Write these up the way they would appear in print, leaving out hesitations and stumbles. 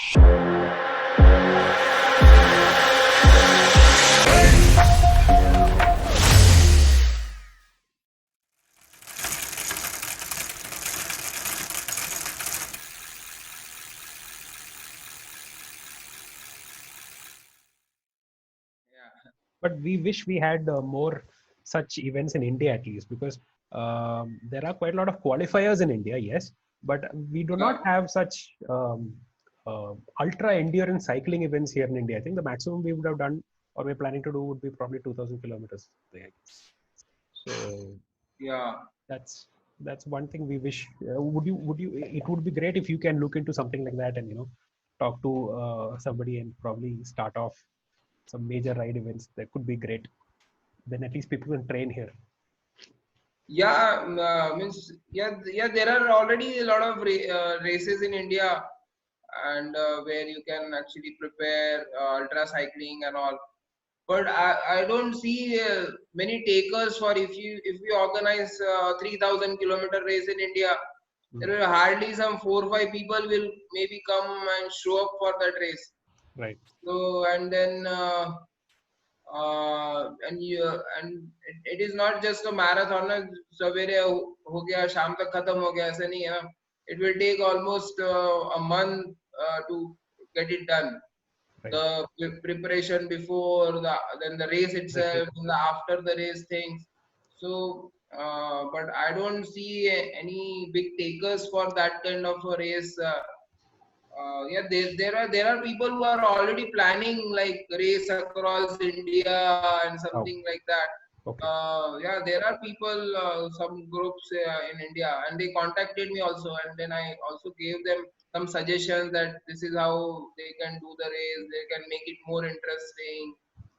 But we wish we had more such events in India at least, because there are quite a lot of qualifiers in India, yes, but we do not Yeah. have such ultra endurance cycling events here in India. I think the maximum we would have done or we're planning to do would be probably 2,000 kilometers. So Yeah. that's one thing we wish. Would you? It would be great if you can look into something like that and talk to somebody and probably start off some major ride events. That could be great. Then at least people can train here. Yeah, means yeah. There are already a lot of races in India, and where you can actually prepare ultra cycling and all. But I don't see many takers for if you organize 3,000 kilometer race in India. There will hardly some 4 or 5 people will maybe come and show up for that race. Right. So and then it is not just a marathon ना सवेरे हो गया शाम तक खत्म हो गया ऐसे नहीं है ना. It will take almost a month to get it done. Right. The preparation before then the race Okay. itself, and the after the race things. So but I don't see any big takers for that kind of a race. Yeah, there are people who are already planning like race across India and something Oh. like that. Okay. Yeah, there are people, some groups in India, and they contacted me also, and then I also gave them some suggestions that this is how they can do the race, they can make it more interesting.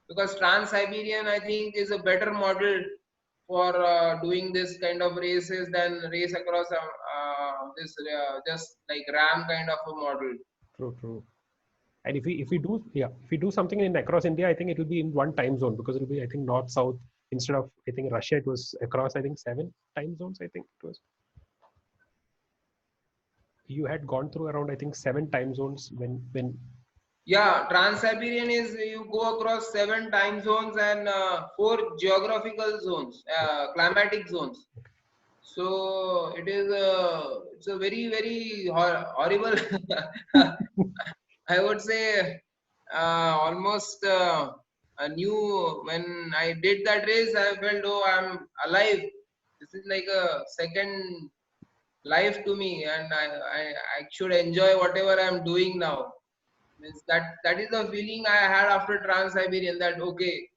Because Trans-Siberian, I think, is a better model for doing this kind of races than race across this just like RAM kind of a model. True. True. And if we do something in across India, I think it will be in one time zone because it will be, I think, north south instead of, I think, Russia. It was across, I think, 7 time zones. I think it was. You had gone through around, I think, 7 time zones when. Yeah, Trans-Siberian is you go across 7 time zones and 4 geographical zones, climatic zones. So it's a very horrible. I would say almost a new when I did that race, I felt oh I'm alive. This is like a second life to me, and I should enjoy whatever I'm doing now. Means that is the feeling I had after Trans-Siberian. That okay,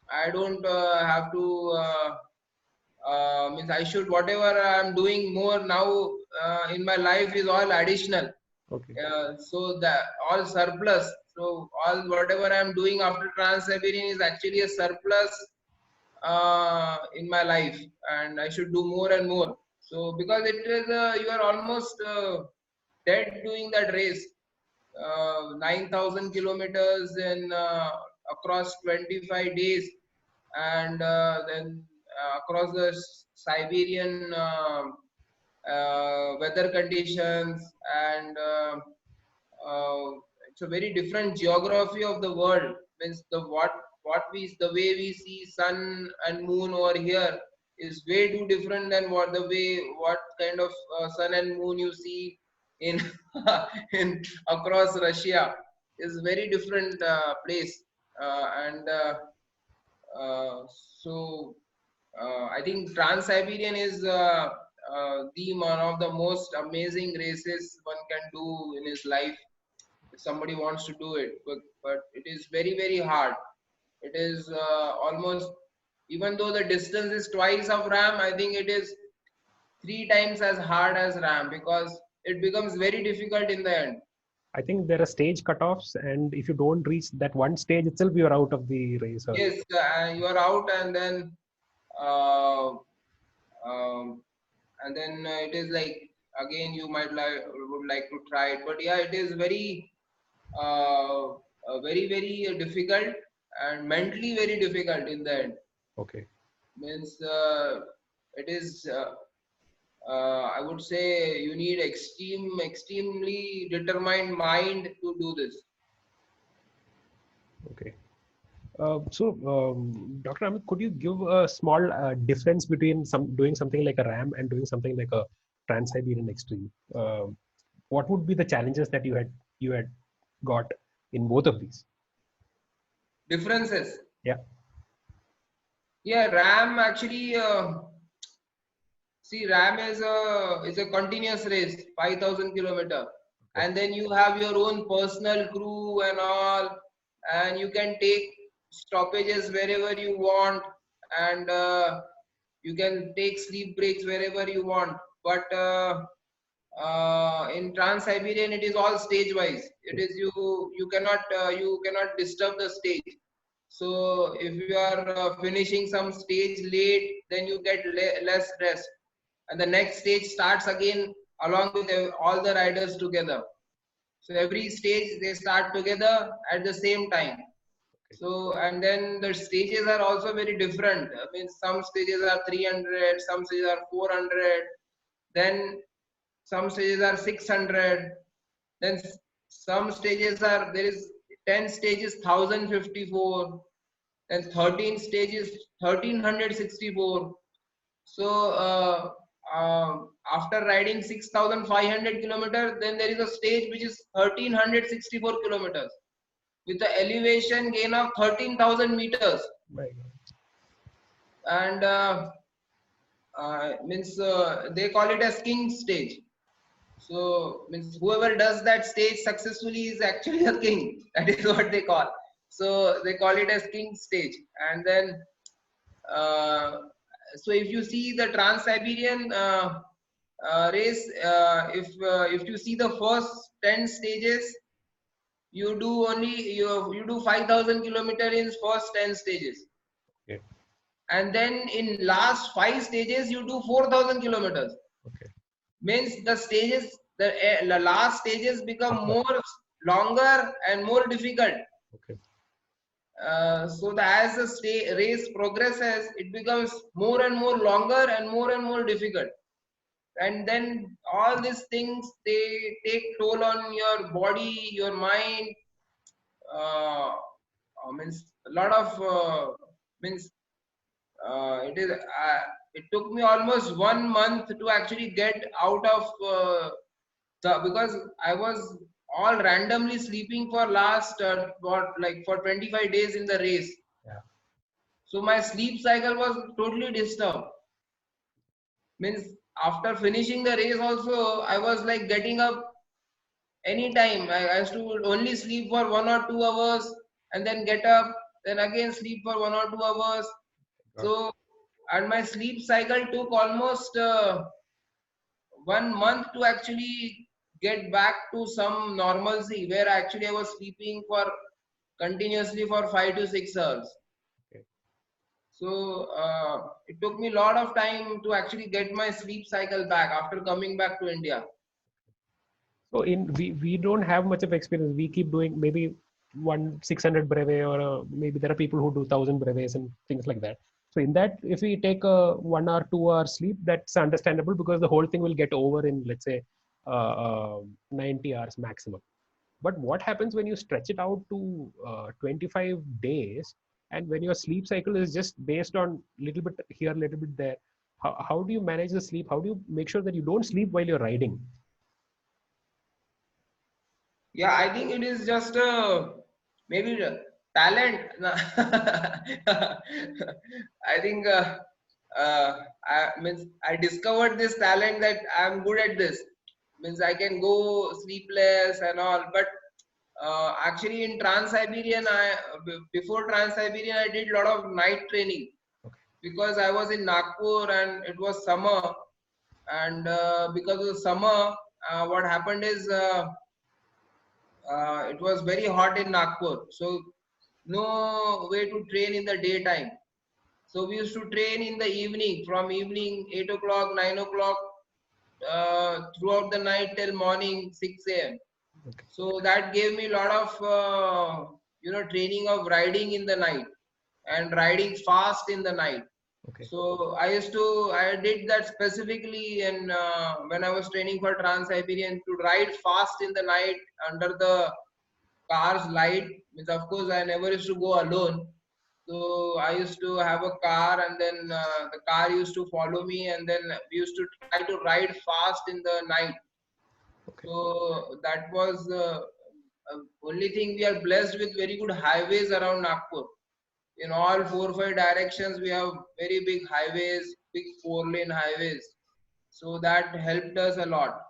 I don't have to. Means I should whatever I'm doing more now in my life is all additional. Okay. So that all surplus. So all whatever I'm doing after Trans-Siberian is actually a surplus in my life, and I should do more and more. So because it is you are almost dead doing that race. 9,000 kilometers in across 25 days, and then across the Siberian weather conditions, and it's a very different geography of the world. Means what we the way we see sun and moon over here is way too different than what kind of sun and moon you see in in across Russia. Is very different place, and uh, so I think Trans-Siberian is the one of the most amazing races one can do in his life if somebody wants to do it. But it is very hard. It is almost, even though the distance is twice of RAM, I think it is 3 times as hard as RAM because it becomes very difficult in the end. I think there are stage cutoffs, and if you don't reach that one stage itself, you are out of the race. Yes, you are out, uh, um, and then it is like again you might like would like to try it, but yeah, it is very difficult and mentally very difficult in the end. Okay. Means it is I would say you need extremely determined mind to do this. Okay. Dr. Amit, could you give a small difference between doing something like a RAM and doing something like a Trans-Siberian Extreme? What would be the challenges that you had got in both of these? Differences. Yeah. Yeah, RAM actually. See, RAM is a continuous race, 5,000 kilometer, Okay. and then you have your own personal crew and all, and you can take stoppages wherever you want, and you can take sleep breaks wherever you want. But in Trans-Siberian, it is all stage wise. It is you cannot disturb the stage. So if you are finishing some stage late, then you get less rest, and the next stage starts again along with all the riders together. So every stage they start together at the same time. Okay. So and then the stages are also very different. I mean, some stages are 300, some stages are 400, then some stages are 600, then some stages are there is 10 stages 1054, then 13 stages 1364. So after riding 6,500 kilometers, then there is a stage which is 1364 kilometers with the elevation gain of 13,000 meters, My God. and means they call it as king stage. So means whoever does that stage successfully is actually a king. That is what they call. So they call it as king stage. And then uh, so if you see the Trans-Siberian race, if you see the first 10 stages, you do 5,000 kilometer in first 10 stages, Okay. and then in last 5 stages you do 4,000 kilometers. Okay. Means the stages, the last stages become Tougher. more longer and more difficult. Okay. So that as the race progresses, it becomes more and more longer and more difficult. And then all these things they take toll on your body, your mind. Means a lot of means it is. It took me almost 1 month to actually get out of because I was all randomly sleeping for last like for 25 days in the race. Yeah. So my sleep cycle was totally disturbed. Means after finishing the race also, I was like getting up anytime. I used to only sleep for 1 or 2 hours and then get up, then again sleep for 1 or 2 hours. God. So and my sleep cycle took almost 1 month to actually get back to some normalcy where actually I was sleeping for continuously for 5 to 6 hours. Okay. So it took me a lot of time to actually get my sleep cycle back after coming back to India. So we don't have much of experience. We keep doing maybe 600 breve, or maybe there are people who do 1,000 breves and things like that. So in that, if we take a 1 or 2 hour sleep, that's understandable because the whole thing will get over in, let's say, 90 hours maximum. But what happens when you stretch it out to 25 days, and when your sleep cycle is just based on little bit here, little bit there? How do you manage the sleep? How do you make sure that you don't sleep while you're riding? Yeah, I think it is just maybe talent. I think I discovered this talent that I'm good at this. Means I can go sleepless and all, but actually in Trans-Siberian, before Trans-Siberian I did a lot of night training Okay. because I was in Nagpur and it was summer, and because of the summer, what happened is. It was very hot in Nagpur, so no way to train in the daytime. So we used to train in the evening, from evening 8 o'clock, 9 o'clock, throughout the night till morning 6 a.m. Okay. So that gave me a lot of training of riding in the night and riding fast in the night. Okay. So I did that specifically in when I was training for Trans-Siberian to ride fast in the night under the car's light. Means of course I never used to go alone. So I used to have a car, and then the car used to follow me, and then we used to try to ride fast in the night. Okay. So that was the only thing. We are blessed with very good highways around Nagpur. In all 4 or 5 directions, we have very big highways, big 4-lane highways. So that helped us a lot.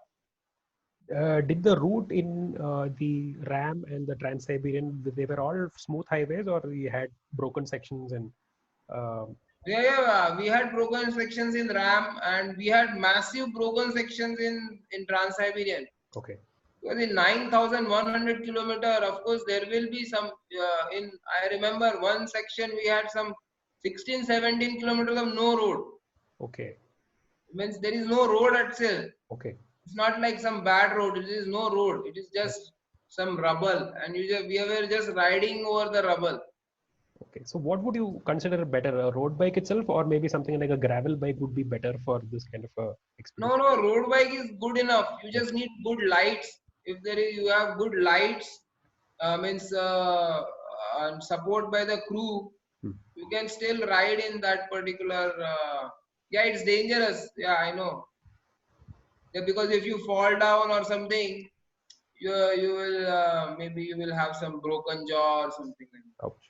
Did the route in the Ram and the Trans-Siberian, they were all smooth highways, or we had broken sections and um, Yeah, we had broken sections in Ram, and we had massive broken sections in Trans-Siberian. okay. Because in 9,100 kilometer, of course, there will be some. I remember one section we had some 16, 17 kilometers of no road. Okay. Means there is no road itself. Okay. It's not like some bad road. It is no road. It is Yes. just some rubble, and we were just riding over the rubble. Okay. So what would you consider better, a road bike itself, or maybe something like a gravel bike would be better for this kind of No, expedition? no, road bike is good enough. You just Okay. need good lights. If there is, you have good lights, means and support by the crew, Hmm. you can still ride in that particular. Yeah, it's dangerous. Yeah, I know. Yeah, because if you fall down or something, you will maybe you will have some broken jaw or something like that. Ouch.